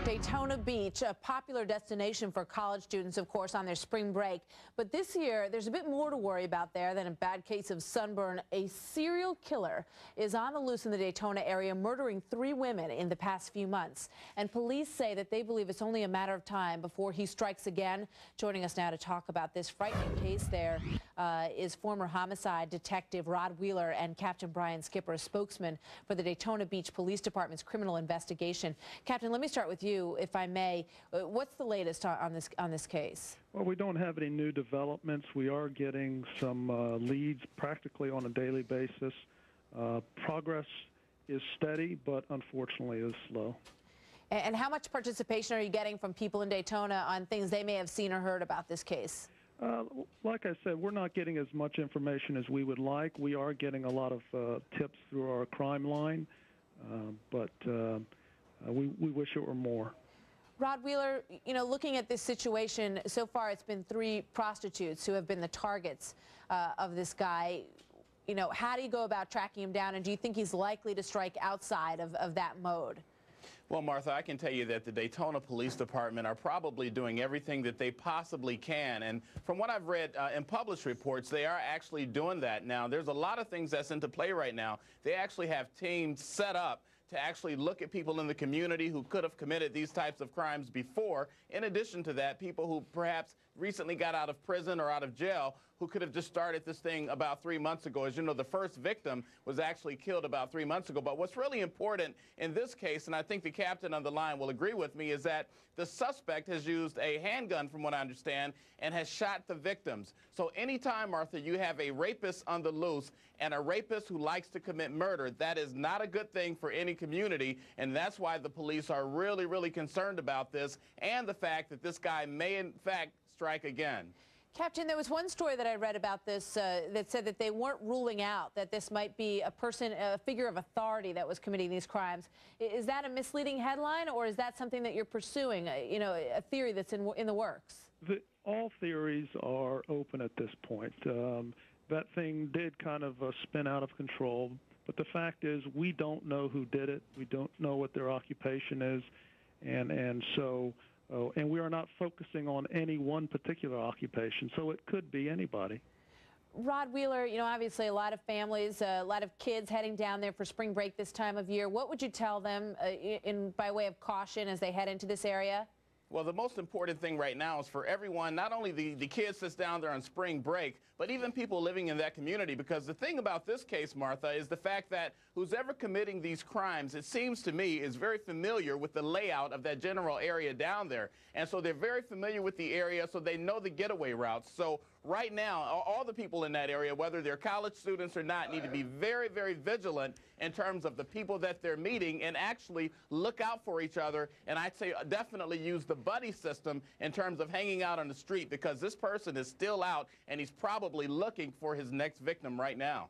Daytona Beach, a popular destination for college students, of course, on their spring break. But this year, there's a bit more to worry about there than a bad case of sunburn. A serial killer is on the loose in the Daytona area, murdering 3 women in the past few months. And police say that they believe it's only a matter of time before he strikes again. Joining us now to talk about this frightening case there is former homicide detective Rod Wheeler and Captain Brian Skipper, a spokesman for the Daytona Beach Police Department's criminal investigation. Captain, let me start with you, if I may. What's the latest on this case? Well, we don't have any new developments. We are getting some leads practically on a daily basis. Progress is steady, but unfortunately is slow. And how much participation are you getting from people in Daytona on things they may have seen or heard about this case? Like I said, we're not getting as much information as we would like. We are getting a lot of tips through our crime line, but we wish it were more. Rod Wheeler, you know, looking at this situation, so far it's been 3 prostitutes who have been the targets of this guy. You know, how do you go about tracking him down, and do you think he's likely to strike outside of that mode? Well, Martha, I can tell you that the Daytona Police Department are probably doing everything that they possibly can. And from what I've read in published reports, they are actually doing that now. There's a lot of things that's into play right now. They actually have teams set up to actually look at people in the community who could have committed these types of crimes before. In addition to that, people who perhaps recently got out of prison or out of jail who could have just started this thing about 3 months ago. As you know, the first victim was actually killed about 3 months ago. But what's really important in this case, and I think the captain on the line will agree with me, is that the suspect has used a handgun, from what I understand, and has shot the victims. So anytime, Martha, you have a rapist on the loose and a rapist who likes to commit murder, that is not a good thing for any community, and that's why the police are really, really concerned about this and the fact that this guy may, in fact, strike again. Captain, there was one story that I read about this that said that they weren't ruling out that this might be a figure of authority that was committing these crimes. Is that a misleading headline, or is that something that you're pursuing, you know, a theory that's in the works? All theories are open at this point. That thing did kind of spin out of control, but the fact is we don't know who did it. We don't know what their occupation is, and so and we are not focusing on any one particular occupation, so it could be anybody. Rod Wheeler, you know, obviously a lot of families, a lot of kids heading down there for spring break this time of year. What would you tell them by way of caution as they head into this area? Well, the most important thing right now is for everyone, not only the kids that's down there on spring break, but even people living in that community. Because the thing about this case, Martha, is the fact that who's ever committing these crimes, it seems to me, is very familiar with the layout of that general area down there. And so they're very familiar with the area, so they know the getaway routes. So right now, all the people in that area, whether they're college students or not, need to be very, very vigilant in terms of the people that they're meeting and actually look out for each other. And I'd say definitely use the buddy system in terms of hanging out on the street, because this person is still out and he's probably looking for his next victim right now.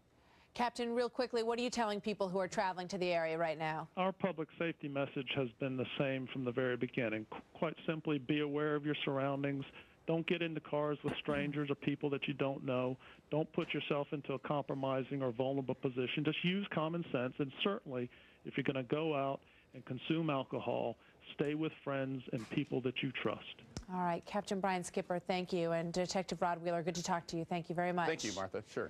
Captain, real quickly, what are you telling people who are traveling to the area right now? Our public safety message has been the same from the very beginning. Quite simply, be aware of your surroundings. Don't get into cars with strangers or people that you don't know. Don't put yourself into a compromising or vulnerable position. Just use common sense, and certainly, if you're going to go out and consume alcohol, stay with friends and people that you trust. All right, Captain Brian Skipper, thank you, and Detective Rod Wheeler, good to talk to you. Thank you very much. Thank you, Martha. Sure.